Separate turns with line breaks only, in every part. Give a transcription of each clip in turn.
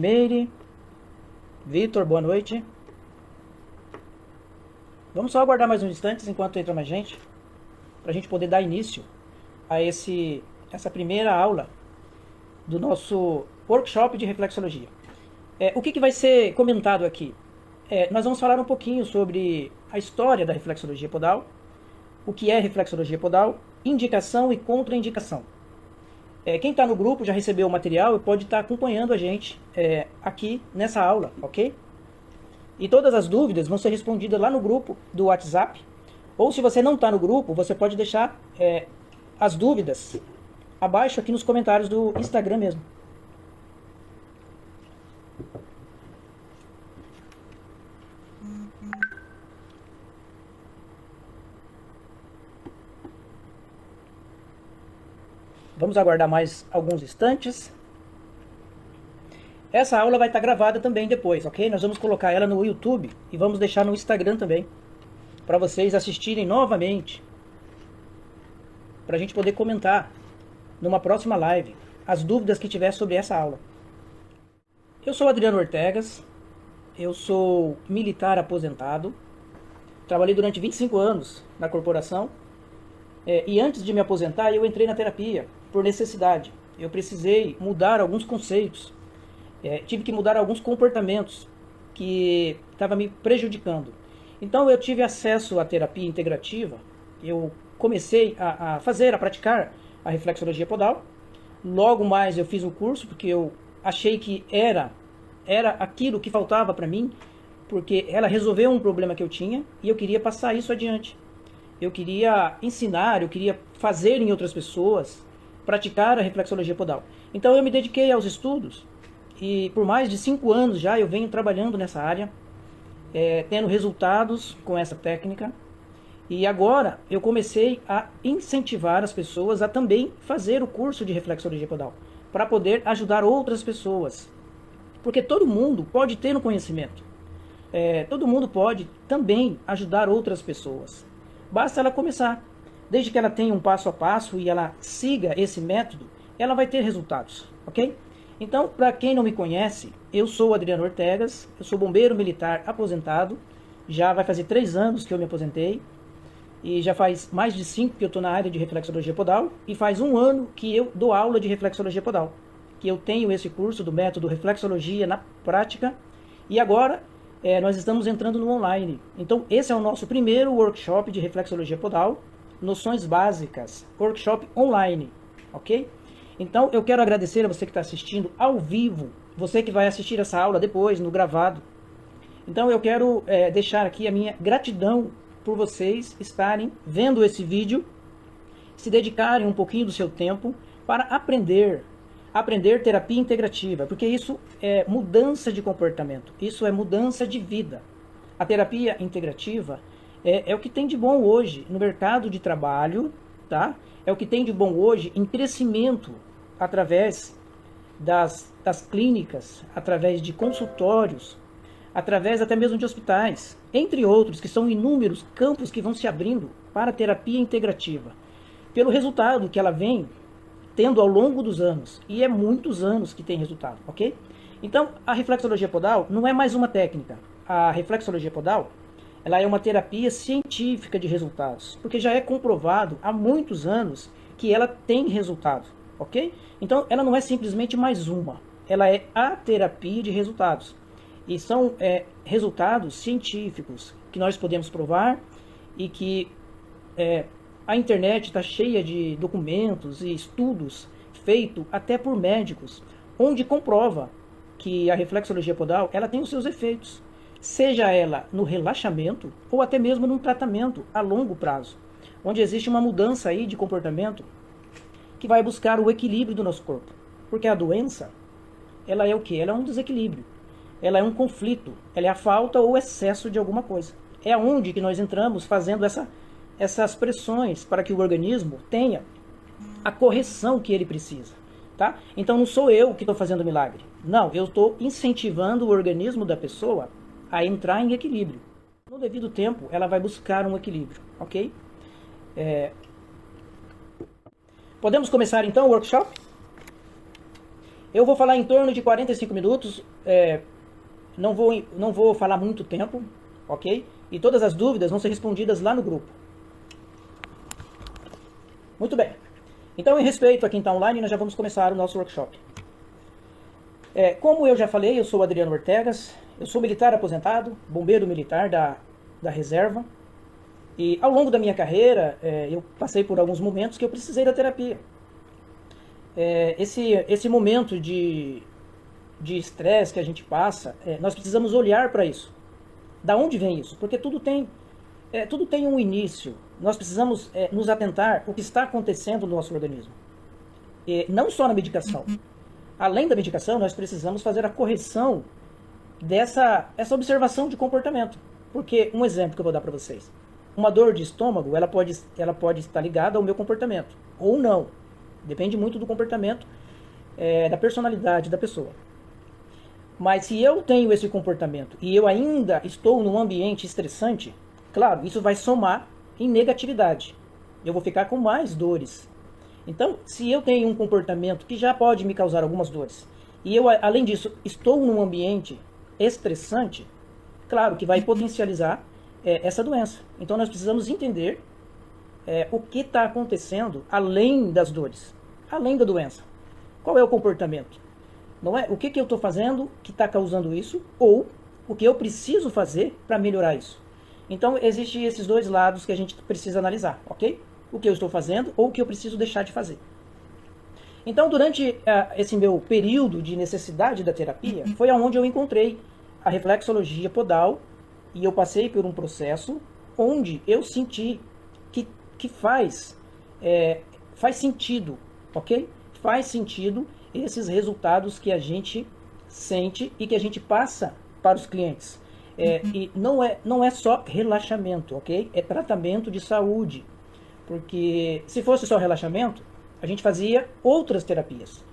Meire, Vitor, boa noite. Vamos só aguardar mais uns instantes enquanto entra mais gente, para a gente poder dar início a essa primeira aula do nosso workshop de reflexologia. O que vai ser comentado aqui? Nós vamos falar um pouquinho sobre a história da reflexologia podal, o que é reflexologia podal, indicação e contraindicação. Quem está no grupo já recebeu o material e pode estar acompanhando a gente aqui nessa aula, ok? E todas as dúvidas vão ser respondidas lá no grupo do WhatsApp. Ou se você não está no grupo, você pode deixar as dúvidas abaixo aqui nos comentários do Instagram mesmo. Vamos aguardar mais alguns instantes. Essa aula vai estar gravada também depois, ok? Nós vamos colocar ela no YouTube e vamos deixar no Instagram também, para vocês assistirem novamente, para a gente poder comentar numa próxima live as dúvidas que tiver sobre essa aula. Eu sou Adriano Ortegas, eu sou militar aposentado, trabalhei durante 25 anos na corporação e antes de me aposentar eu entrei na terapia por necessidade. Eu precisei mudar alguns conceitos, tive que mudar alguns comportamentos que estavam me prejudicando. Então eu tive acesso à terapia integrativa, eu comecei a praticar a reflexologia podal. Logo mais eu fiz o curso, porque eu achei que era aquilo que faltava para mim, porque ela resolveu um problema que eu tinha e eu queria passar isso adiante. Eu queria ensinar, eu queria fazer em outras pessoas, praticar a reflexologia podal. Então eu me dediquei aos estudos e por mais de 5 anos já eu venho trabalhando nessa área, tendo resultados com essa técnica. E agora eu comecei a incentivar as pessoas a também fazer o curso de reflexologia podal, para poder ajudar outras pessoas. Porque todo mundo pode ter um conhecimento. Todo mundo pode também ajudar outras pessoas. Basta ela começar. Desde que ela tenha um passo a passo e ela siga esse método, ela vai ter resultados, ok? Então, para quem não me conhece, eu sou Adriano Ortegas, eu sou bombeiro militar aposentado, já vai fazer 3 anos que eu me aposentei, e já faz mais de 5 que eu estou na área de reflexologia podal, e faz 1 ano que eu dou aula de reflexologia podal, que eu tenho esse curso do método reflexologia na prática, e agora nós estamos entrando no online. Então esse é o nosso primeiro workshop de reflexologia podal, noções básicas, workshop online, ok? Então eu quero agradecer a você que está assistindo ao vivo, você que vai assistir essa aula depois, no gravado. Então eu quero deixar aqui a minha gratidão por vocês estarem vendo esse vídeo, se dedicarem um pouquinho do seu tempo para aprender terapia integrativa, porque isso é mudança de comportamento, isso é mudança de vida. A terapia integrativa é o que tem de bom hoje no mercado de trabalho, tá? É o que tem de bom hoje em crescimento através das clínicas, através de consultórios, através até mesmo de hospitais, entre outros, que são inúmeros campos que vão se abrindo para a terapia integrativa, pelo resultado que ela vem tendo ao longo dos anos, e é muitos anos que tem resultado, ok? Então, a reflexologia podal não é mais uma técnica. A reflexologia podal, ela é uma terapia científica de resultados, porque já é comprovado há muitos anos que ela tem resultado, ok? Então, ela não é simplesmente mais uma, ela é a terapia de resultados. E são resultados científicos que nós podemos provar e que a internet está cheia de documentos e estudos feitos até por médicos, onde comprova que a reflexologia podal ela tem os seus efeitos, seja ela no relaxamento ou até mesmo num tratamento a longo prazo, onde existe uma mudança aí de comportamento que vai buscar o equilíbrio do nosso corpo. Porque a doença, ela é o quê? Ela é um desequilíbrio. Ela é um conflito, ela é a falta ou excesso de alguma coisa. É aonde que nós entramos fazendo essas pressões para que o organismo tenha a correção que ele precisa, tá? Então não sou eu que estou fazendo milagre. Não, eu estou incentivando o organismo da pessoa a entrar em equilíbrio. No devido tempo, ela vai buscar um equilíbrio, ok? Podemos começar então o workshop? Eu vou falar em torno de 45 minutos, não vou falar muito tempo, ok? E todas as dúvidas vão ser respondidas lá no grupo. Muito bem. Então, em respeito a quem está online, nós já vamos começar o nosso workshop. Como eu já falei, eu sou Adriano Ortegas, eu sou militar aposentado, bombeiro militar da reserva. E ao longo da minha carreira, eu passei por alguns momentos que eu precisei da terapia. Esse momento de estresse que a gente passa, nós precisamos olhar para isso. Da onde vem isso? Porque tudo tem um início. Nós precisamos nos atentar ao que está acontecendo no nosso organismo. Não só na medicação. Além da medicação, nós precisamos fazer a correção essa observação de comportamento. Porque, um exemplo que eu vou dar para vocês. Uma dor de estômago, ela pode estar ligada ao meu comportamento. Ou não. Depende muito do comportamento, da personalidade da pessoa. Mas se eu tenho esse comportamento e eu ainda estou num ambiente estressante, claro, isso vai somar em negatividade. Eu vou ficar com mais dores. Então, se eu tenho um comportamento que já pode me causar algumas dores, e eu, além disso, estou num ambiente estressante, claro que vai potencializar essa doença. Então, nós precisamos entender o que está acontecendo além das dores, além da doença. Qual é o comportamento? Não é o que eu estou fazendo que está causando isso, ou o que eu preciso fazer para melhorar isso. Então, existem esses dois lados que a gente precisa analisar, ok? O que eu estou fazendo ou o que eu preciso deixar de fazer. Então, durante esse meu período de necessidade da terapia, foi onde eu encontrei a reflexologia podal, e eu passei por um processo onde eu senti que faz sentido, ok? Faz sentido esses resultados que a gente sente e que a gente passa para os clientes. E não é só relaxamento, ok? É tratamento de saúde. Porque se fosse só relaxamento, a gente fazia outras terapias.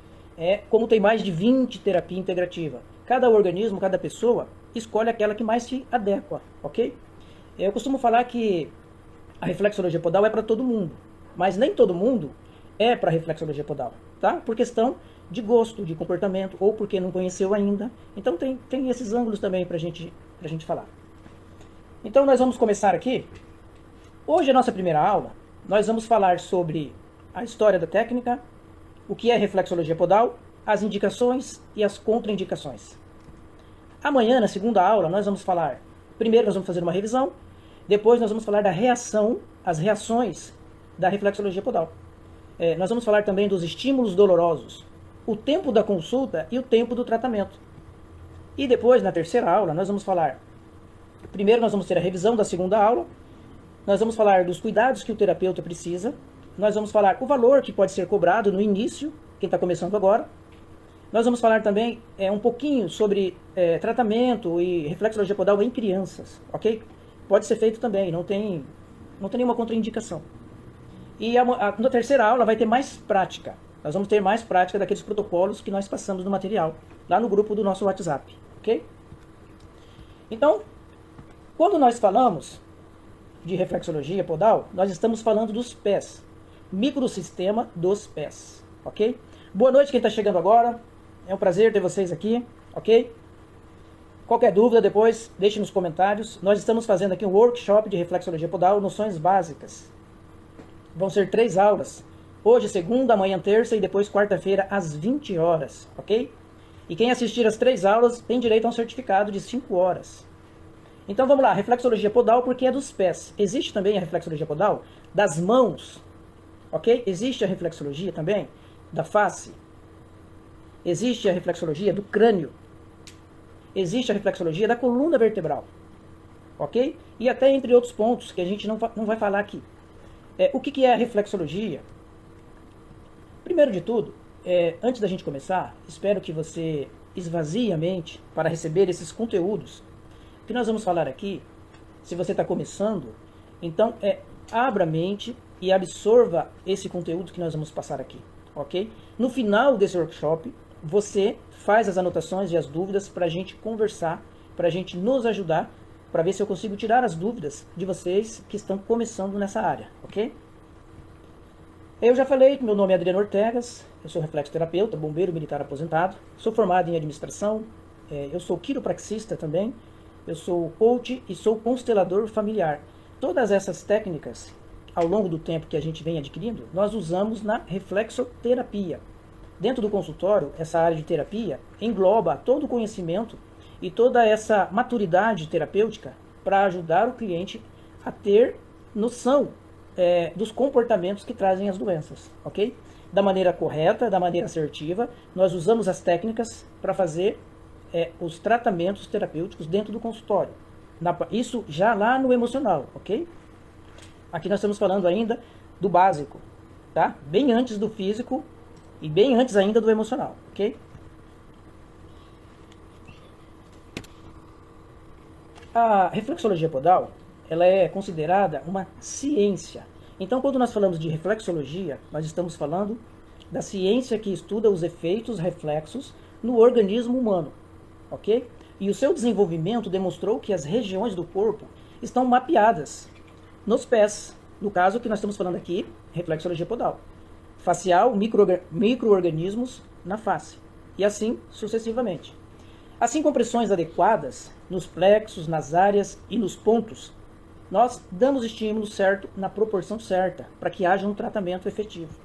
Como tem mais de 20 terapias integrativas. Cada organismo, cada pessoa, escolhe aquela que mais se adequa, ok? Eu costumo falar que a reflexologia podal é para todo mundo. Mas nem todo mundo é para reflexologia podal, tá? Por questão de gosto, de comportamento, ou porque não conheceu ainda. Então tem esses ângulos também pra gente falar. Então nós vamos começar aqui. Hoje a nossa primeira aula, nós vamos falar sobre a história da técnica, o que é reflexologia podal, as indicações e as contraindicações. Amanhã, na segunda aula, nós vamos falar, primeiro nós vamos fazer uma revisão, depois nós vamos falar da reação, as reações da reflexologia podal. Nós vamos falar também dos estímulos dolorosos, o tempo da consulta e o tempo do tratamento. E depois, na terceira aula, nós vamos falar, primeiro nós vamos ter a revisão da segunda aula, nós vamos falar dos cuidados que o terapeuta precisa, nós vamos falar o valor que pode ser cobrado no início, quem está começando agora, nós vamos falar também um pouquinho sobre tratamento e reflexologia podal em crianças, ok? Pode ser feito também, não tem nenhuma contraindicação. E na terceira aula vai ter mais prática. Nós vamos ter mais prática daqueles protocolos que nós passamos no material, lá no grupo do nosso WhatsApp, ok? Então, quando nós falamos de reflexologia podal, nós estamos falando dos pés, microsistema dos pés, ok? Boa noite quem está chegando agora, é um prazer ter vocês aqui, ok? Qualquer dúvida depois, deixe nos comentários. Nós estamos fazendo aqui um workshop de reflexologia podal, noções básicas. Vão ser 3 aulas. Hoje, segunda, amanhã, terça e depois quarta-feira, às 20 horas, ok? E quem assistir as 3 aulas tem direito a um certificado de 5 horas. Então vamos lá, reflexologia podal porque é dos pés. Existe também a reflexologia podal das mãos, ok? Existe a reflexologia também da face. Existe a reflexologia do crânio. Existe a reflexologia da coluna vertebral, ok? E até entre outros pontos que a gente não vai falar aqui. O que é a reflexologia? Primeiro de tudo, antes da gente começar, espero que você esvazie a mente para receber esses conteúdos que nós vamos falar aqui. Se você está começando, então abra a mente e absorva esse conteúdo que nós vamos passar aqui, ok? No final desse workshop, você faz as anotações e as dúvidas para a gente conversar, para a gente nos ajudar, para ver se eu consigo tirar as dúvidas de vocês que estão começando nessa área, ok? Eu já falei que meu nome é Adriano Ortegas, eu sou reflexoterapeuta, bombeiro militar aposentado, sou formado em administração, eu sou quiropraxista também, eu sou coach e sou constelador familiar. Todas essas técnicas, ao longo do tempo que a gente vem adquirindo, nós usamos na reflexoterapia. Dentro do consultório, essa área de terapia engloba todo o conhecimento e toda essa maturidade terapêutica para ajudar o cliente a ter noção dos comportamentos que trazem as doenças, ok? Da maneira correta, da maneira assertiva, nós usamos as técnicas para fazer os tratamentos terapêuticos dentro do consultório. Isso já lá no emocional, ok? Aqui nós estamos falando ainda do básico, tá? Bem antes do físico e bem antes ainda do emocional, ok? A reflexologia podal, ela é considerada uma ciência. Então, quando nós falamos de reflexologia, nós estamos falando da ciência que estuda os efeitos reflexos no organismo humano, ok? E o seu desenvolvimento demonstrou que as regiões do corpo estão mapeadas nos pés, no caso que nós estamos falando aqui, reflexologia podal. Facial, micro-organismos na face, e assim sucessivamente. Assim, com pressões adequadas nos plexos, nas áreas e nos pontos, nós damos estímulo certo na proporção certa, para que haja um tratamento efetivo.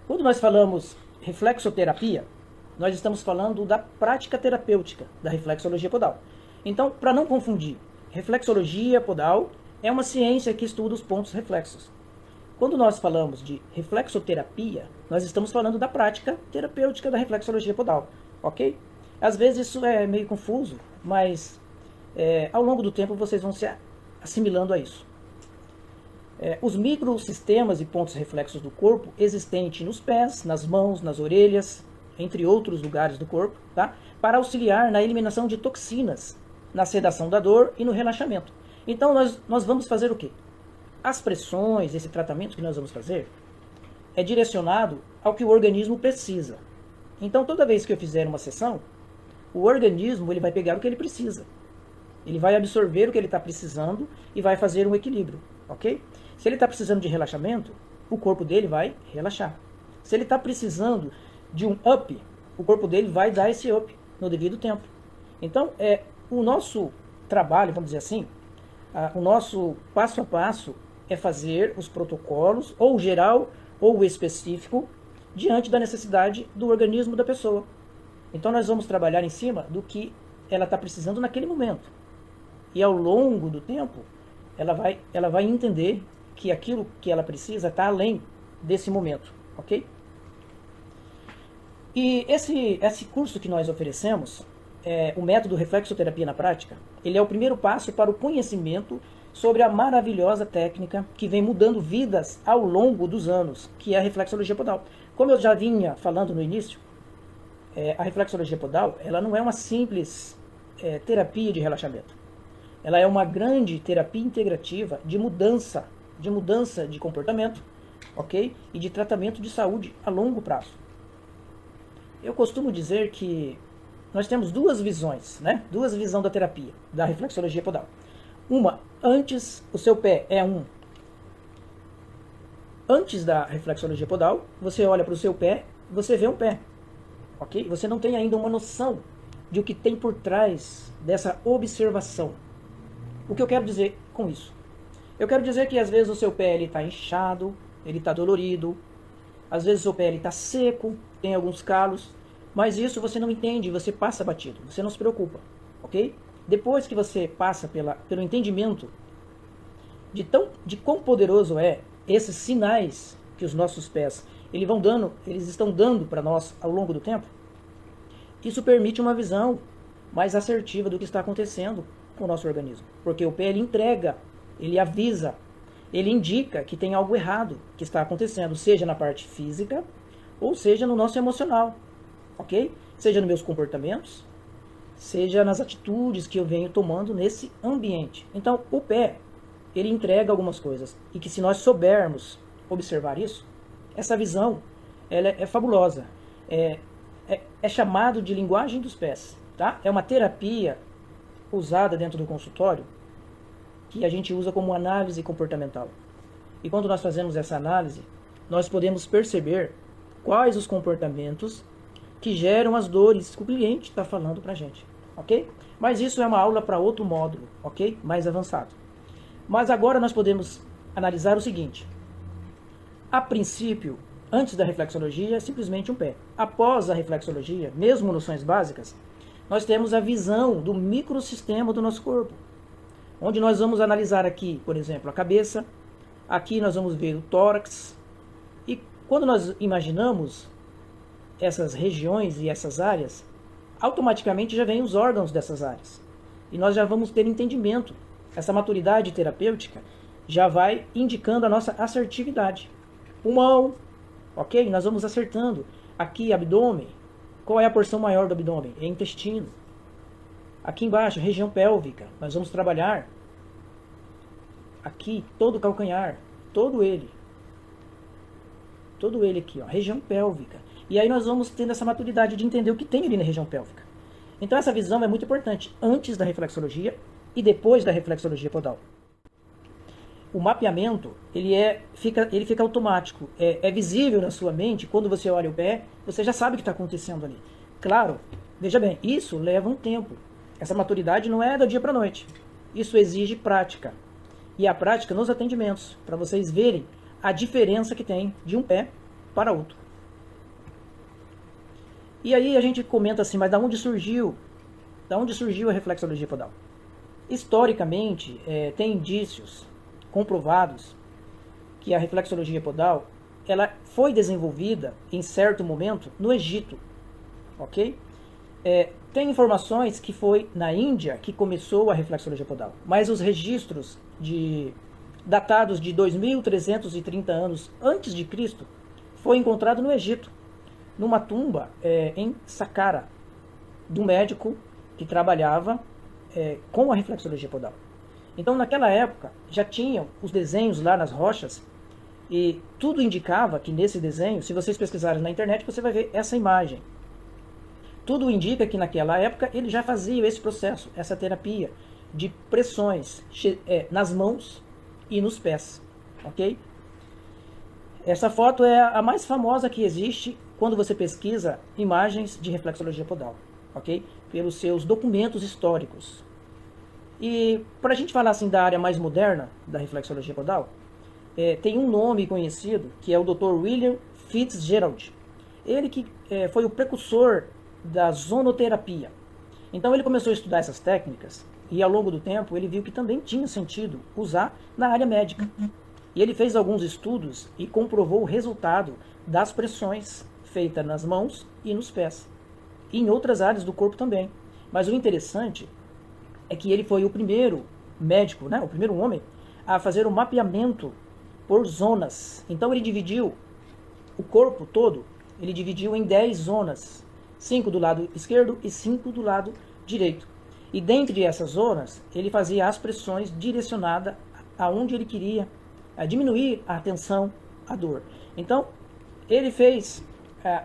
Quando nós falamos reflexoterapia, nós estamos falando da prática terapêutica da reflexologia podal. Então, para não confundir, reflexologia podal é uma ciência que estuda os pontos reflexos. Quando nós falamos de reflexoterapia, nós estamos falando da prática terapêutica da reflexologia podal, ok? Às vezes isso é meio confuso, mas ao longo do tempo vocês vão se assimilando a isso. Os microsistemas e pontos reflexos do corpo existentes nos pés, nas mãos, nas orelhas, entre outros lugares do corpo, tá? Para auxiliar na eliminação de toxinas, na sedação da dor e no relaxamento. Então nós vamos fazer o quê? As pressões, esse tratamento que nós vamos fazer, é direcionado ao que o organismo precisa. Então toda vez que eu fizer uma sessão, o organismo ele vai pegar o que ele precisa. Ele vai absorver o que ele está precisando e vai fazer um equilíbrio, ok? Se ele está precisando de relaxamento, o corpo dele vai relaxar. Se ele está precisando de um up, o corpo dele vai dar esse up no devido tempo. Então, o nosso trabalho, vamos dizer assim, o nosso passo a passo é fazer os protocolos, ou geral ou específico, diante da necessidade do organismo da pessoa. Então nós vamos trabalhar em cima do que ela está precisando naquele momento. E ao longo do tempo, ela vai entender que aquilo que ela precisa está além desse momento, ok? E esse curso que nós oferecemos, o método reflexoterapia na prática, ele é o primeiro passo para o conhecimento sobre a maravilhosa técnica que vem mudando vidas ao longo dos anos, que é a reflexologia podal. Como eu já vinha falando no início, a reflexologia podal, ela não é uma simples terapia de relaxamento. Ela é uma grande terapia integrativa de mudança de comportamento, ok? E de tratamento de saúde a longo prazo. Eu costumo dizer que nós temos duas visões, né? Duas visões da terapia, da reflexologia podal. Uma, antes, o seu pé é antes da reflexologia podal, você olha para o seu pé, você vê um pé, ok? Você não tem ainda uma noção de o que tem por trás dessa observação. O que eu quero dizer com isso? Eu quero dizer que às vezes o seu pé está inchado, ele está dolorido, às vezes o seu pé está seco, tem alguns calos, mas isso você não entende, você passa batido, você não se preocupa, ok? Depois que você passa pelo entendimento de quão poderoso é esses sinais que os nossos pés eles estão dando para nós ao longo do tempo, isso permite uma visão mais assertiva do que está acontecendo com o nosso organismo. Porque o pé ele entrega, ele avisa, ele indica que tem algo errado que está acontecendo, seja na parte física ou seja no nosso emocional, ok? Seja nos meus comportamentos, seja nas atitudes que eu venho tomando nesse ambiente. Então, o pé, ele entrega algumas coisas. E que se nós soubermos observar isso, essa visão, ela é fabulosa. É chamado de linguagem dos pés, tá? É uma terapia usada dentro do consultório que a gente usa como análise comportamental. E quando nós fazemos essa análise, nós podemos perceber quais os comportamentos que geram as dores que o cliente está falando para a gente, ok? Mas isso é uma aula para outro módulo, ok? Mais avançado. Mas agora nós podemos analisar o seguinte. A princípio, antes da reflexologia, é simplesmente um pé. Após a reflexologia, mesmo noções básicas, nós temos a visão do microsistema do nosso corpo, onde nós vamos analisar aqui, por exemplo, a cabeça, aqui nós vamos ver o tórax, e quando nós imaginamos essas regiões e essas áreas, automaticamente já vem os órgãos dessas áreas, e nós já vamos ter entendimento. Essa maturidade terapêutica já vai indicando a nossa assertividade. Pulmão, ok? Nós vamos acertando. Aqui, abdômen. Qual é a porção maior do abdômen? É intestino. Aqui embaixo, região pélvica. Nós vamos trabalhar aqui, todo o calcanhar. Todo ele. Todo ele aqui, ó, região pélvica. E aí nós vamos tendo essa maturidade de entender o que tem ali na região pélvica. Então essa visão é muito importante antes da reflexologia e depois da reflexologia podal. O mapeamento, ele fica automático, é visível na sua mente. Quando você olha o pé, você já sabe o que está acontecendo ali. Claro, veja bem, isso leva um tempo. Essa maturidade não é do dia para a noite. Isso exige prática. E a prática nos atendimentos, para vocês verem a diferença que tem de um pé para outro. E aí a gente comenta assim, mas da onde surgiu? Da onde surgiu a reflexologia podal? Historicamente, tem indícios comprovados que a reflexologia podal ela foi desenvolvida em certo momento no Egito, ok? Tem informações que foi na Índia que começou a reflexologia podal, mas os registros datados de 2.330 anos antes de Cristo foi encontrado no Egito, numa tumba em Saqqara, do médico que trabalhava com a reflexologia podal. Então, naquela época, já tinham os desenhos lá nas rochas, e tudo indicava que nesse desenho, se vocês pesquisarem na internet, você vai ver essa imagem. Tudo indica que naquela época ele já fazia esse processo, essa terapia de pressões nas mãos e nos pés, ok? Essa foto é a mais famosa que existe quando você pesquisa imagens de reflexologia podal, ok? Pelos seus documentos históricos. E para a gente falar assim da área mais moderna da reflexologia podal, tem um nome conhecido que é o Dr. William Fitzgerald. Ele que foi o precursor da zonoterapia. Então ele começou a estudar essas técnicas e ao longo do tempo ele viu que também tinha sentido usar na área médica. E ele fez alguns estudos e comprovou o resultado das pressões feitas nas mãos e nos pés. E em outras áreas do corpo também. Mas o interessante é que ele foi o primeiro médico, né, o primeiro homem, a fazer o mapeamento por zonas. Então ele dividiu o corpo todo, ele dividiu em 10 zonas. 5 do lado esquerdo e 5 do lado direito. E dentro dessas zonas, ele fazia as pressões direcionadas aonde ele queria diminuir a tensão, a dor. Então, ele fez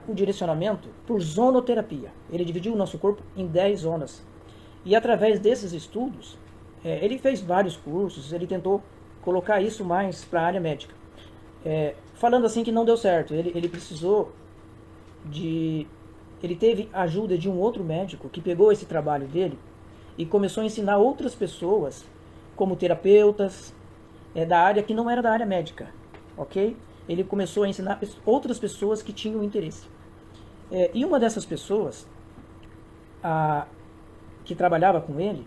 o direcionamento por zonoterapia. Ele dividiu o nosso corpo em 10 zonas. E através desses estudos, ele fez vários cursos, ele tentou colocar isso mais para a área médica. Falando assim que não deu certo, ele precisou de... Ele teve ajuda de um outro médico que pegou esse trabalho dele e começou a ensinar outras pessoas, como terapeutas, da área que não era da área médica, ok? Ele começou a ensinar outras pessoas que tinham interesse. E uma dessas pessoas, que trabalhava com ele,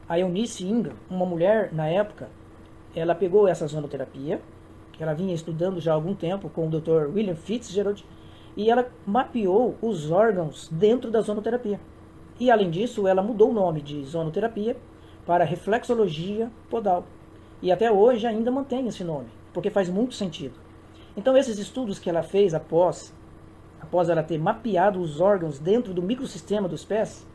a Eunice Ingham, uma mulher na época, ela pegou essa zonoterapia, que ela vinha estudando já há algum tempo com o Dr. William Fitzgerald, e ela mapeou os órgãos dentro da zonoterapia. E além disso, ela mudou o nome de zonoterapia para reflexologia podal. E até hoje ainda mantém esse nome, porque faz muito sentido. Então esses estudos que ela fez após ela ter mapeado os órgãos dentro do microsistema dos pés,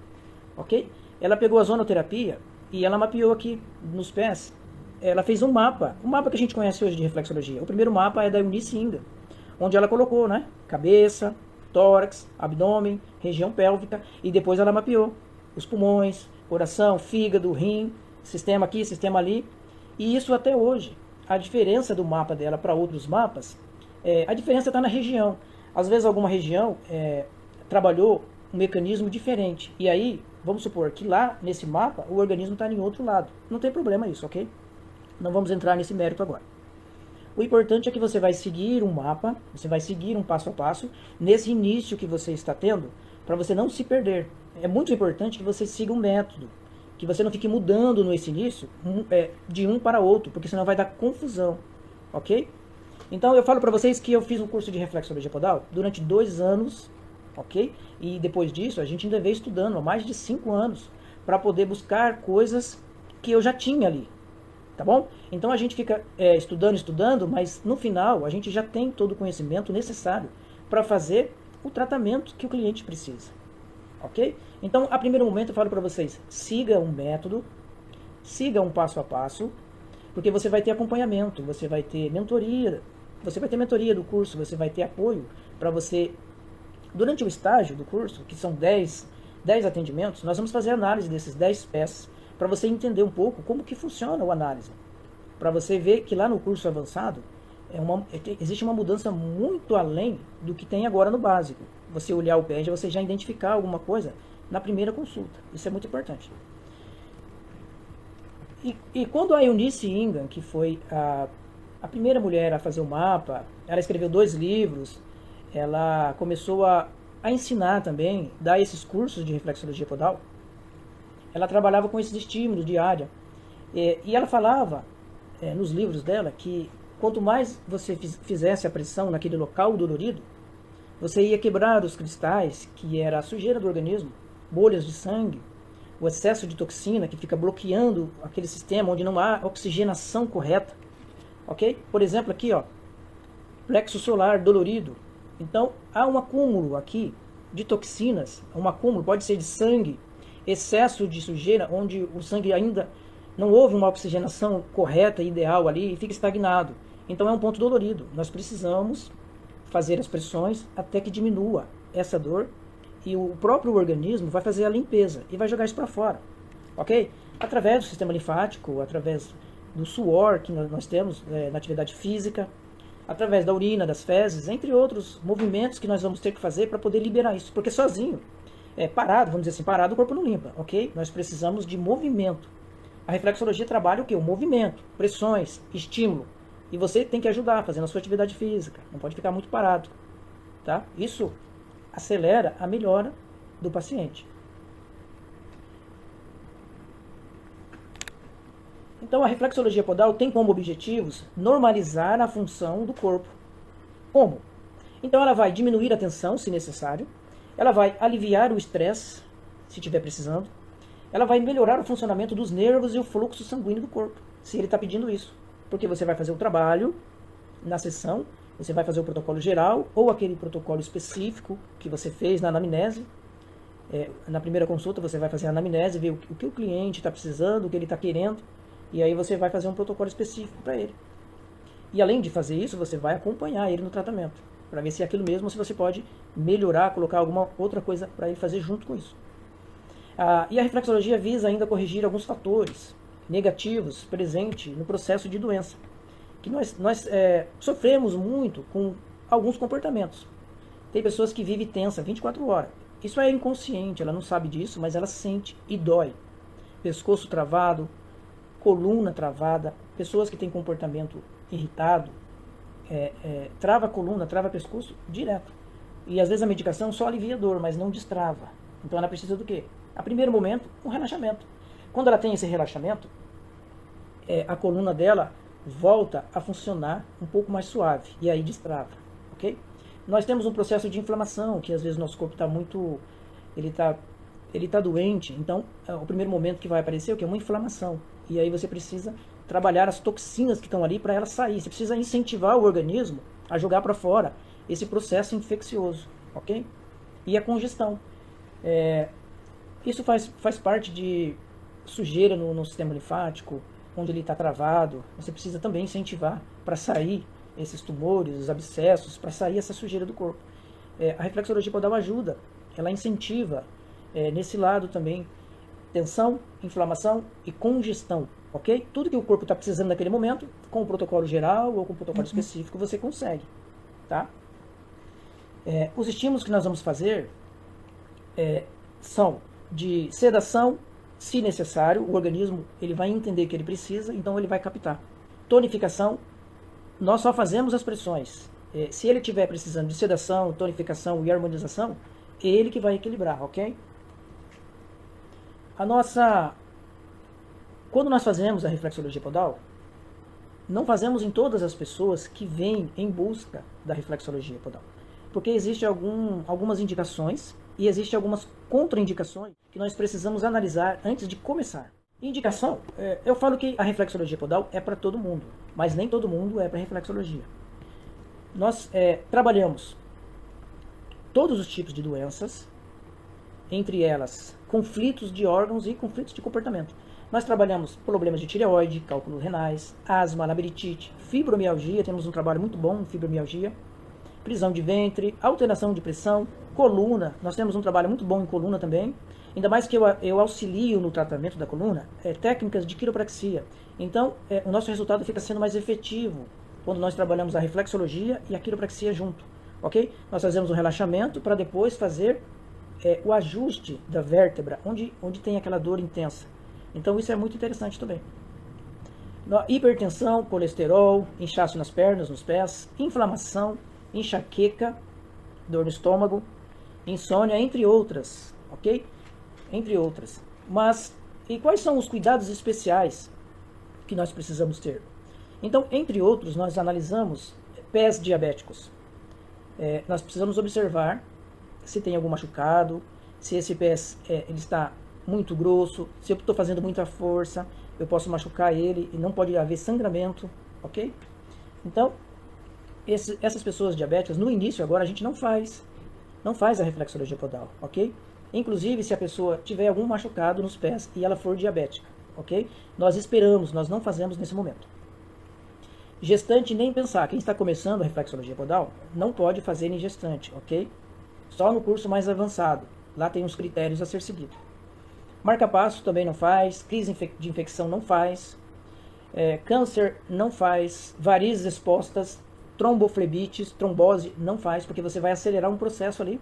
ok? Ela pegou a zonoterapia e ela mapeou aqui nos pés. Ela fez um mapa que a gente conhece hoje de reflexologia. O primeiro mapa é da Eunice Ingham, onde ela colocou, né, cabeça, tórax, abdômen, região pélvica, e depois ela mapeou os pulmões, coração, fígado, rim, sistema aqui, sistema ali. E isso até hoje a diferença do mapa dela para outros mapas, a diferença está na região. Às vezes alguma região trabalhou um mecanismo diferente. E aí, vamos supor que lá nesse mapa o organismo está em outro lado. Não tem problema isso, ok? Não vamos entrar nesse mérito agora. O importante é que você vai seguir um mapa, você vai seguir um passo a passo nesse início que você está tendo, para você não se perder. É muito importante que você siga um método, que você não fique mudando nesse início de um para outro, porque senão vai dar confusão, ok? Então eu falo para vocês que eu fiz um curso de reflexologia podal durante 2 anos, ok? E depois disso a gente ainda veio estudando há mais de 5 anos para poder buscar coisas que eu já tinha ali, tá bom? Então a gente fica estudando, mas no final a gente já tem todo o conhecimento necessário para fazer o tratamento que o cliente precisa, ok? Então a primeiro momento eu falo para vocês, siga um método, siga um passo a passo, porque você vai ter acompanhamento, você vai ter mentoria do curso, você vai ter apoio para você, durante o estágio do curso, que são 10 atendimentos, nós vamos fazer análise desses 10 pés, para você entender um pouco como que funciona a análise, para você ver que lá no curso avançado, existe uma mudança muito além do que tem agora no básico. Você olhar o pé, você já identificar alguma coisa na primeira consulta, isso é muito importante. E quando a Eunice Ingham, que foi a primeira mulher a fazer o mapa, ela escreveu 2 livros, ela começou a ensinar também, dar esses cursos de reflexologia podal, ela trabalhava com esses estímulos diários. E ela falava nos livros dela que quanto mais você fizesse a pressão naquele local dolorido, você ia quebrar os cristais, que era a sujeira do organismo, bolhas de sangue, o excesso de toxina que fica bloqueando aquele sistema onde não há oxigenação correta, ok? Por exemplo, aqui, ó, plexo solar dolorido. Então, há um acúmulo aqui de toxinas, um acúmulo, pode ser de sangue, excesso de sujeira, onde o sangue ainda não houve uma oxigenação correta, ideal ali, e fica estagnado. Então, é um ponto dolorido. Nós precisamos fazer as pressões até que diminua essa dor, e o próprio organismo vai fazer a limpeza e vai jogar isso para fora, ok? Através do sistema linfático, através do suor que nós temos na atividade física, através da urina, das fezes, entre outros movimentos que nós vamos ter que fazer para poder liberar isso, porque sozinho, parado, vamos dizer assim, parado o corpo não limpa, ok? Nós precisamos de movimento. A reflexologia trabalha o quê? O movimento, pressões, estímulo, e você tem que ajudar fazendo a sua atividade física, não pode ficar muito parado, tá? Isso acelera a melhora do paciente. Então a reflexologia podal tem como objetivos normalizar a função do corpo. Como? Então ela vai diminuir a tensão, se necessário, ela vai aliviar o estresse, se estiver precisando, ela vai melhorar o funcionamento dos nervos e o fluxo sanguíneo do corpo, se ele está pedindo isso. Porque você vai fazer o trabalho na sessão, você vai fazer o protocolo geral ou aquele protocolo específico que você fez na anamnese. Na primeira consulta você vai fazer a anamnese, ver o que o cliente está precisando, o que ele está querendo, e aí você vai fazer um protocolo específico para ele. E além de fazer isso, você vai acompanhar ele no tratamento, para ver se é aquilo mesmo ou se você pode melhorar, colocar alguma outra coisa para ele fazer junto com isso. E a reflexologia visa ainda corrigir alguns fatores negativos presentes no processo de doença, que nós sofremos muito com alguns comportamentos. Tem pessoas que vivem tensa 24 horas. Isso é inconsciente, ela não sabe disso, mas ela sente e dói. Pescoço travado, coluna travada, pessoas que têm comportamento irritado, trava a coluna, trava o pescoço direto. E às vezes a medicação só alivia a dor, mas não destrava. Então ela precisa do quê? A primeiro momento, um relaxamento. Quando ela tem esse relaxamento, a coluna dela volta a funcionar um pouco mais suave, e aí destrava, ok? Nós temos um processo de inflamação, que às vezes nosso corpo está muito, ele tá doente, então o primeiro momento que vai aparecer é o que? Uma inflamação, e aí você precisa trabalhar as toxinas que estão ali para ela sair, você precisa incentivar o organismo a jogar para fora esse processo infeccioso, ok? E a congestão, isso faz parte de sujeira no sistema linfático, onde ele está travado. Você precisa também incentivar para sair esses tumores, os abscessos, para sair essa sujeira do corpo. A reflexologia podal ajuda, ela incentiva nesse lado também tensão, inflamação e congestão. ok? Tudo que o corpo está precisando naquele momento, com o protocolo geral ou com o protocolo específico, você consegue, tá? Os estímulos que nós vamos fazer são de sedação, se necessário, o organismo ele vai entender que ele precisa, então ele vai captar. Tonificação, nós só fazemos as pressões. Se ele estiver precisando de sedação, tonificação e harmonização, ele que vai equilibrar, ok? Quando nós fazemos a reflexologia podal, não fazemos em todas as pessoas que vêm em busca da reflexologia podal. Porque existem algumas indicações e existem algumas contraindicações que nós precisamos analisar antes de começar. Indicação, eu falo que a reflexologia podal é para todo mundo, mas nem todo mundo é para reflexologia. Nós trabalhamos todos os tipos de doenças, entre elas conflitos de órgãos e conflitos de comportamento. Nós trabalhamos problemas de tireoide, cálculos renais, asma, labirintite, fibromialgia, temos um trabalho muito bom em fibromialgia, prisão de ventre, alteração de pressão, coluna, nós temos um trabalho muito bom em coluna também, ainda mais que eu auxilio no tratamento da coluna, técnicas de quiropraxia. Então, o nosso resultado fica sendo mais efetivo quando nós trabalhamos a reflexologia e a quiropraxia junto, ok? Nós fazemos um relaxamento para depois fazer o ajuste da vértebra, onde tem aquela dor intensa. Então isso é muito interessante também. Hipertensão, colesterol, inchaço nas pernas, nos pés, inflamação, enxaqueca, dor no estômago, insônia, entre outras, ok? Entre outras. Mas, e quais são os cuidados especiais que nós precisamos ter? Então, entre outros, nós analisamos pés diabéticos. Nós precisamos observar se tem algum machucado, se esse pé ele está muito grosso, se eu estou fazendo muita força, eu posso machucar ele e não pode haver sangramento, ok? Então, essas pessoas diabéticas, no início agora a gente não faz a reflexologia podal, ok? Inclusive se a pessoa tiver algum machucado nos pés e ela for diabética, ok? Nós esperamos, nós não fazemos nesse momento. Gestante, nem pensar. Quem está começando a reflexologia podal não pode fazer em gestante, ok? Só no curso mais avançado. Lá tem uns critérios a ser seguido. Marca-passo também não faz. Crise de infecção não faz. Câncer não faz. Varizes expostas. Tromboflebites, trombose não faz, porque você vai acelerar um processo ali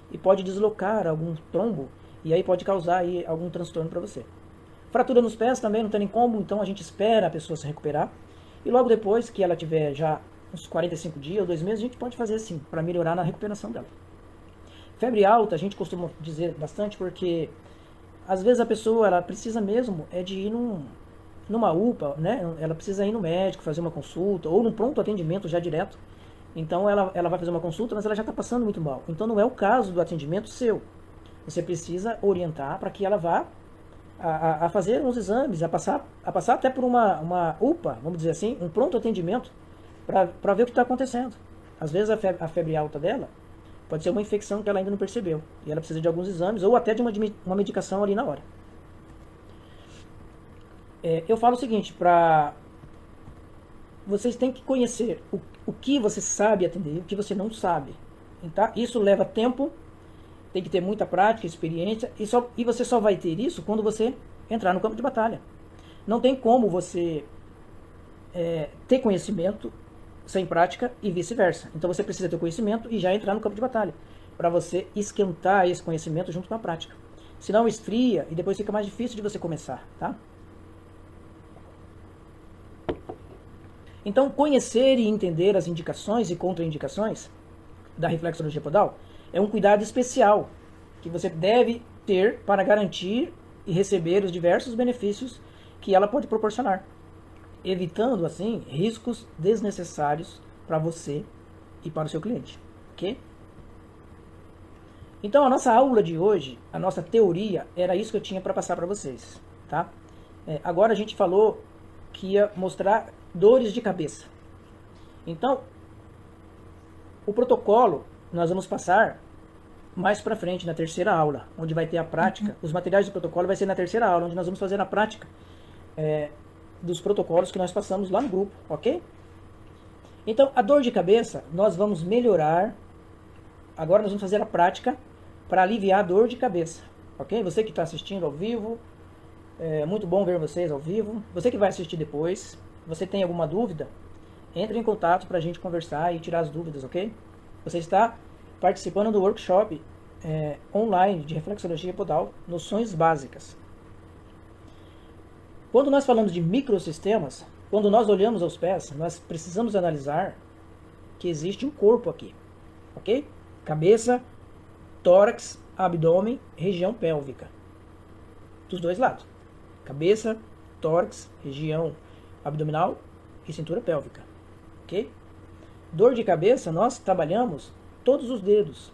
e pode deslocar algum trombo e aí pode causar aí algum transtorno para você. Fratura nos pés também não tem nem como, então a gente espera a pessoa se recuperar. E logo depois que ela tiver já uns 45 dias ou 2 meses, a gente pode fazer assim, para melhorar na recuperação dela. Febre alta, a gente costuma dizer bastante, porque às vezes a pessoa ela precisa mesmo de ir numa UPA, né? Ela precisa ir no médico, fazer uma consulta, ou num pronto atendimento já direto. Então ela vai fazer uma consulta, mas ela já está passando muito mal. Então não é o caso do atendimento seu. Você precisa orientar para que ela vá a fazer uns exames, a passar até por uma UPA, vamos dizer assim, um pronto atendimento, para ver o que está acontecendo. Às vezes a febre alta dela pode ser uma infecção que ela ainda não percebeu, e ela precisa de alguns exames, ou até de uma medicação ali na hora. Eu falo o seguinte, vocês têm que conhecer o que você sabe atender e o que você não sabe. Tá? Isso leva tempo, tem que ter muita prática, experiência, e você só vai ter isso quando você entrar no campo de batalha. Não tem como você ter conhecimento sem prática e vice-versa. Então você precisa ter conhecimento e já entrar no campo de batalha, para você esquentar esse conhecimento junto com a prática. Senão esfria e depois fica mais difícil de você começar, tá? Então, conhecer e entender as indicações e contraindicações da reflexologia podal é um cuidado especial que você deve ter para garantir e receber os diversos benefícios que ela pode proporcionar, evitando, assim, riscos desnecessários para você e para o seu cliente, ok? Então, a nossa aula de hoje, a nossa teoria, era isso que eu tinha para passar para vocês, tá? Agora a gente falou que ia mostrar dores de cabeça. Então, o protocolo nós vamos passar mais para frente, na terceira aula, onde vai ter a prática. Os materiais do protocolo vai ser na terceira aula, onde nós vamos fazer a prática dos protocolos que nós passamos lá no grupo, ok? Então, a dor de cabeça, nós vamos melhorar. Agora nós vamos fazer a prática para aliviar a dor de cabeça, ok? Você que está assistindo ao vivo, É muito bom ver vocês ao vivo. Você que vai assistir depois, você tem alguma dúvida? Entre em contato para a gente conversar e tirar as dúvidas, ok? Você está participando do workshop online de reflexologia podal, noções básicas. Quando nós falamos de microsistemas, quando nós olhamos aos pés, nós precisamos analisar que existe um corpo aqui, ok? Cabeça, tórax, abdômen, região pélvica. Dos dois lados. Cabeça, tórax, região abdominal e cintura pélvica, ok? Dor de cabeça, nós trabalhamos todos os dedos.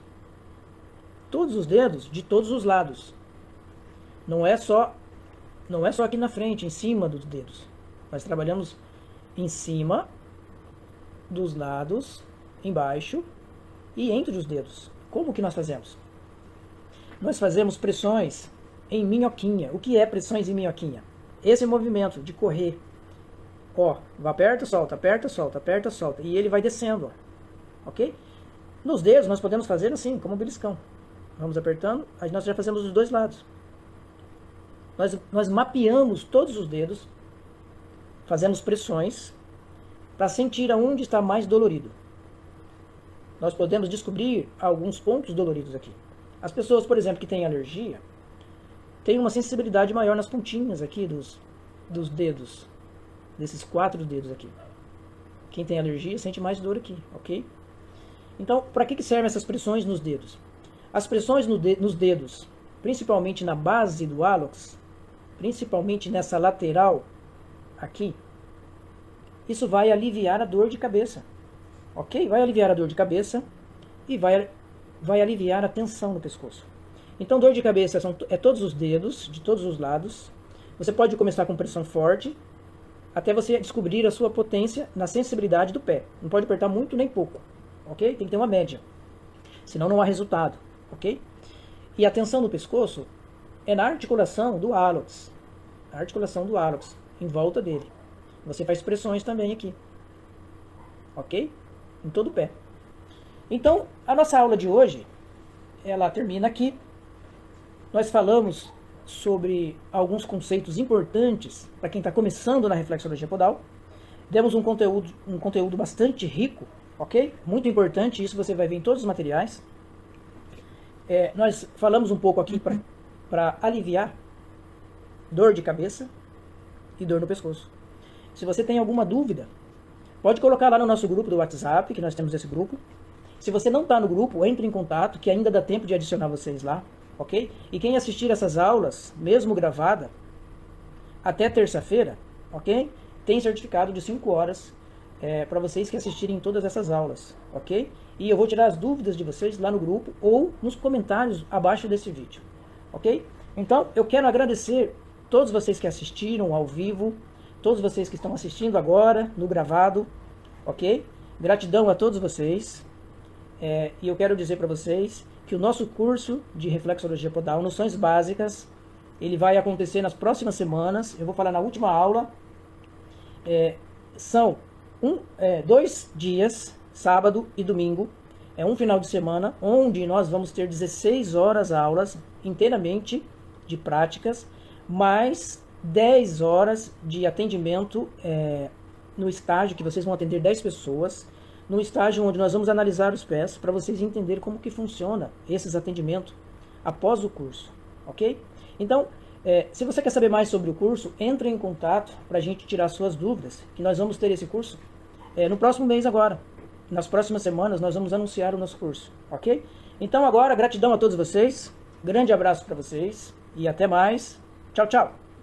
Todos os dedos de todos os lados. Não é só aqui na frente, em cima dos dedos. Nós trabalhamos em cima, dos lados, embaixo e entre os dedos. Como que nós fazemos? Nós fazemos pressões em minhoquinha. O que é pressões em minhoquinha? Esse movimento de correr. Ó, aperta, solta, aperta, solta, aperta, solta. E ele vai descendo, ó, ok? Nos dedos nós podemos fazer assim, como um beliscão. Vamos apertando, aí nós já fazemos dos dois lados. Nós mapeamos todos os dedos, fazemos pressões para sentir aonde está mais dolorido. Nós podemos descobrir alguns pontos doloridos aqui. As pessoas, por exemplo, que têm alergia, têm uma sensibilidade maior nas pontinhas aqui dos dedos, desses 4 dedos aqui. Quem tem alergia sente mais dor aqui, ok? Então, para que servem essas pressões nos dedos? As pressões nos dedos, principalmente na base do hálux, principalmente nessa lateral aqui, isso vai aliviar a dor de cabeça, ok? Vai aliviar a dor de cabeça e vai aliviar a tensão no pescoço. Então, dor de cabeça é todos os dedos, de todos os lados. Você pode começar com pressão forte, até você descobrir a sua potência na sensibilidade do pé. Não pode apertar muito nem pouco, ok? Tem que ter uma média, senão não há resultado, ok? E a tensão no pescoço é na articulação do hálux. A articulação do hálux, em volta dele. Você faz pressões também aqui, ok? Em todo o pé. Então, a nossa aula de hoje, ela termina aqui. Nós falamos sobre alguns conceitos importantes para quem está começando na reflexologia podal. Demos um conteúdo bastante rico, ok? Muito importante, isso você vai ver em todos os materiais. Nós falamos um pouco aqui para aliviar dor de cabeça e dor no pescoço. Se você tem alguma dúvida, pode colocar lá no nosso grupo do WhatsApp, que nós temos esse grupo. Se você não está no grupo, entre em contato, que ainda dá tempo de adicionar vocês lá, ok? E quem assistir essas aulas, mesmo gravada, até terça-feira, ok? Tem certificado de 5 horas para vocês que assistirem todas essas aulas, ok? E eu vou tirar as dúvidas de vocês lá no grupo ou nos comentários abaixo desse vídeo, ok? Então, eu quero agradecer todos vocês que assistiram ao vivo, todos vocês que estão assistindo agora, no gravado, ok? Gratidão a todos vocês. E eu quero dizer para vocês que o nosso curso de reflexologia podal, noções básicas, ele vai acontecer nas próximas semanas. Eu vou falar na última aula. São 2 dias, sábado e domingo. É um final de semana, onde nós vamos ter 16 horas aulas inteiramente de práticas, mais 10 horas de atendimento no estágio, que vocês vão atender 10 pessoas, no estágio onde nós vamos analisar os pés, para vocês entenderem como que funciona esses atendimentos após o curso, ok? Então, se você quer saber mais sobre o curso, entre em contato para a gente tirar suas dúvidas, que nós vamos ter esse curso no próximo mês agora. Nas próximas semanas nós vamos anunciar o nosso curso, ok? Então agora, gratidão a todos vocês, grande abraço para vocês e até mais. Tchau, tchau!